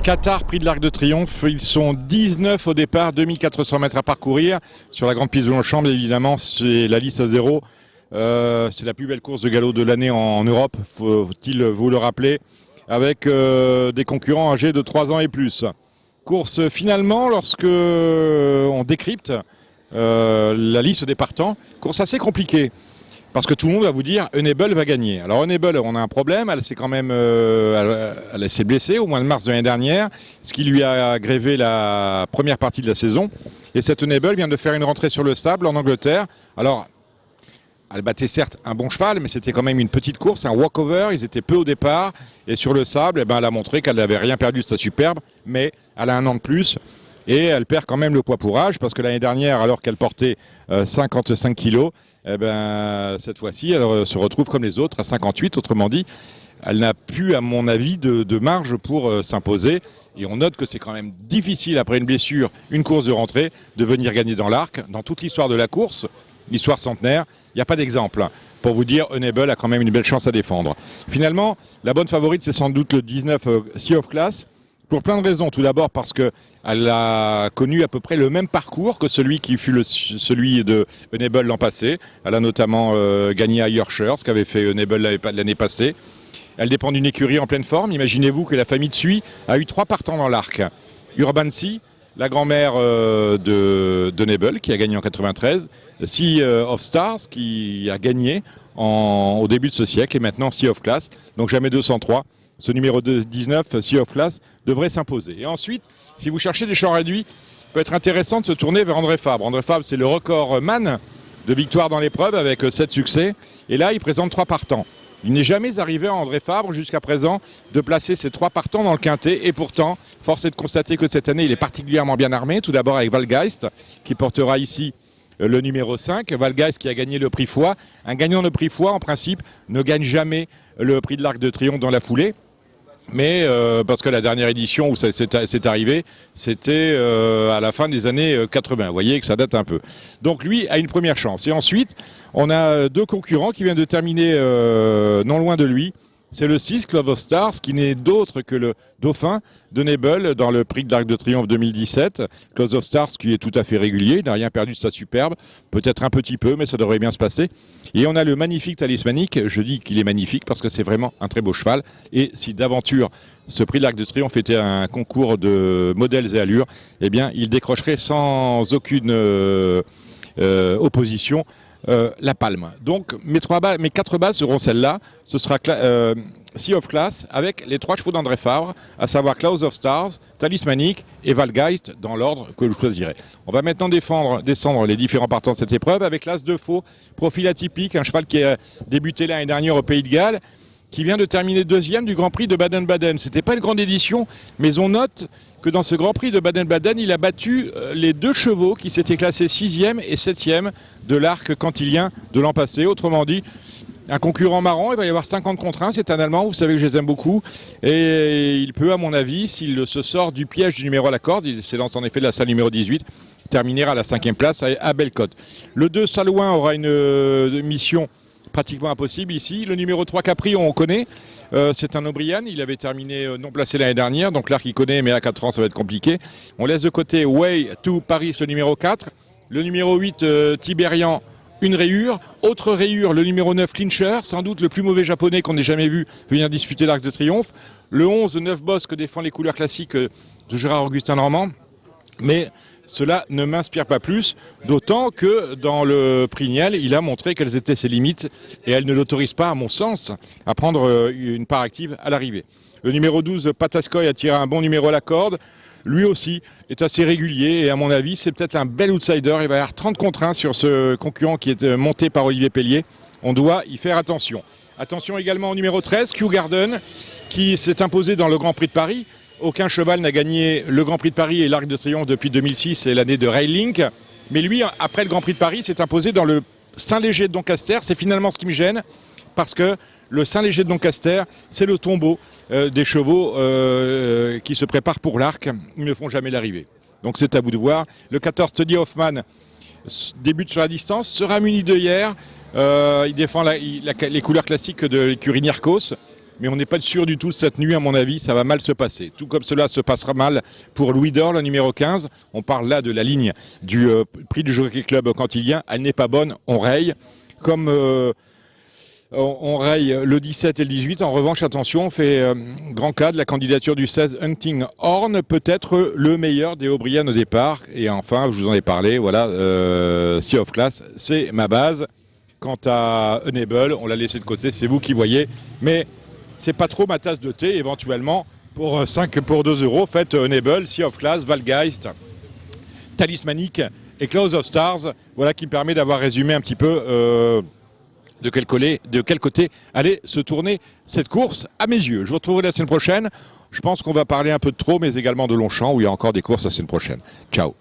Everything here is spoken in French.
Qatar, prix de l'Arc de Triomphe, ils sont 19 au départ, 2400 mètres à parcourir. Sur la grande piste de Longchamp, évidemment, c'est la lisse à zéro. C'est la plus belle course de galop de l'année en Europe, faut-il vous le rappeler, avec des concurrents âgés de 3 ans et plus. Course finalement, lorsque on décrypte la liste des partants, course assez compliquée. Parce que tout le monde va vous dire Unable va gagner. Alors Unable, on a un problème, elle s'est blessée au mois de mars de l'année dernière, ce qui lui a grévé la première partie de la saison. Et cette Unable vient de faire une rentrée sur le sable en Angleterre. Alors, elle battait certes un bon cheval, mais c'était quand même une petite course, un walkover, ils étaient peu au départ. Et sur le sable, elle a montré qu'elle n'avait rien perdu de sa superbe, mais elle a un an de plus. Et elle perd quand même le poids pour âge, parce que l'année dernière, alors qu'elle portait 55 kilos, cette fois-ci, elle se retrouve comme les autres à 58. Autrement dit, elle n'a plus, à mon avis, de marge pour s'imposer. Et on note que c'est quand même difficile, après une blessure, une course de rentrée, de venir gagner dans l'arc. Dans toute l'histoire de la course, l'histoire centenaire, il n'y a pas d'exemple. Pour vous dire, Unable a quand même une belle chance à défendre. Finalement, la bonne favorite, c'est sans doute le 19 Sea of Class. Pour plein de raisons. Tout d'abord parce qu'elle a connu à peu près le même parcours que celui qui fut celui de Unable l'an passé. Elle a notamment gagné à Yorkshire, ce qu'avait fait Unable l'année passée. Elle dépend d'une écurie en pleine forme. Imaginez-vous que la famille de Suy a eu 3 partants dans l'arc. Urban Sea, la grand-mère de Unable, qui a gagné en 93. Sea of Stars, qui a gagné au début de ce siècle. Et maintenant Sea of Class, donc jamais 203. Ce numéro 19, Sea of Class, devrait s'imposer. Et ensuite, si vous cherchez des champs réduits, il peut être intéressant de se tourner vers André Fabre. André Fabre, c'est le record man de victoire dans l'épreuve avec 7 succès. Et là, il présente 3 partants. Il n'est jamais arrivé à André Fabre, jusqu'à présent, de placer ces 3 partants dans le quintet. Et pourtant, force est de constater que cette année, il est particulièrement bien armé. Tout d'abord avec Valgeist, qui portera ici le numéro 5. Valgeist qui a gagné le prix Foix. Un gagnant de prix Foix, en principe, ne gagne jamais le prix de l'Arc de Triomphe dans la foulée. Mais parce que la dernière édition où c'est arrivé, c'était à la fin des années 80. Vous voyez que ça date un peu. Donc lui a une première chance. Et ensuite, on a 2 concurrents qui viennent de terminer non loin de lui. C'est le 6, Clove of Stars, qui n'est d'autre que le dauphin de Unable dans le prix de l'Arc de Triomphe 2017. Clove of Stars qui est tout à fait régulier, n'a rien perdu de sa superbe, peut-être un petit peu, mais ça devrait bien se passer. Et on a le magnifique Talismanique, je dis qu'il est magnifique parce que c'est vraiment un très beau cheval. Et si d'aventure ce prix de l'Arc de Triomphe était un concours de modèles et allures, eh bien il décrocherait sans aucune opposition la palme. Donc mes 4 bases seront celles-là. Ce sera Sea of Class avec les 3 chevaux d'André Fabre, à savoir Clouds of Stars, Talismanique et Valgeist dans l'ordre que je choisirai. On va maintenant descendre les différents partants de cette épreuve avec l'As de Faux, profil atypique, un cheval qui a débuté l'année dernière au Pays de Galles, qui vient de terminer 2e du Grand Prix de Baden-Baden. C'était pas une grande édition, mais on note que dans ce Grand Prix de Baden-Baden, il a battu les 2 chevaux qui s'étaient classés 6e et 7e de l'arc cantilien de l'an passé. Autrement dit, un concurrent marrant, il va y avoir 50 contre 1, c'est un Allemand, vous savez que je les aime beaucoup. Et il peut, à mon avis, s'il se sort du piège du numéro à la corde, il s'élance en effet de la salle numéro 18, terminer à la 5e place à Bellecote. Le 2 Salouin aura une mission pratiquement impossible ici. Le numéro 3 Capri, on connaît. C'est un O'Brien. Il avait terminé non placé l'année dernière. Donc l'arc, il connaît, mais à 4 ans, ça va être compliqué. On laisse de côté Way to Paris, le numéro 4. Le numéro 8, Tiberian, une rayure. Autre rayure, le numéro 9, Clincher. Sans doute le plus mauvais japonais qu'on ait jamais vu venir disputer l'Arc de Triomphe. Le 11, 9 Boss, que défend les couleurs classiques de Gérard Augustin Normand. Mais cela ne m'inspire pas plus, d'autant que dans le prix Niel, il a montré quelles étaient ses limites et elle ne l'autorise pas, à mon sens, à prendre une part active à l'arrivée. Le numéro 12, Pataskoy, a tiré un bon numéro à la corde. Lui aussi est assez régulier et à mon avis, c'est peut-être un bel outsider. Il va y avoir 30 contre 1 sur ce concurrent qui est monté par Olivier Pellier. On doit y faire attention. Attention également au numéro 13, Kew Garden, qui s'est imposé dans le Grand Prix de Paris. Aucun cheval n'a gagné le Grand Prix de Paris et l'Arc de Triomphe depuis 2006, c'est l'année de Railink. Mais lui, après le Grand Prix de Paris, s'est imposé dans le Saint-Léger de Doncaster. C'est finalement ce qui me gêne, parce que le Saint-Léger de Doncaster, c'est le tombeau des chevaux qui se préparent pour l'Arc. Ils ne font jamais l'arrivée. Donc c'est à vous de voir. Le 14, Teddy Hoffman, débute sur la distance, sera muni d'œillères. Il défend les couleurs classiques de l'écurie Nirkos. mais on n'est pas sûr du tout cette nuit, à mon avis, ça va mal se passer. Tout comme cela se passera mal pour Louis d'Or, le numéro 15. On parle là de la ligne du prix du Jockey Club Cantilien. Elle n'est pas bonne, on raye. Comme on raye le 17 et le 18. En revanche, attention, on fait grand cas de la candidature du 16 Hunting Horn, peut-être le meilleur des O'Brien au départ. Et enfin, je vous en ai parlé, voilà, Sea of Class, c'est ma base. Quant à Unable, on l'a laissé de côté, c'est vous qui voyez. Mais c'est pas trop ma tasse de thé, éventuellement, pour 2 euros, faites Unable, Sea of Class, Valgeist, Talismanic et Close of Stars. Voilà qui me permet d'avoir résumé un petit peu de quel côté allait se tourner cette course à mes yeux. Je vous retrouverai la semaine prochaine. Je pense qu'on va parler un peu de trop, mais également de Longchamp, où il y a encore des courses la semaine prochaine. Ciao.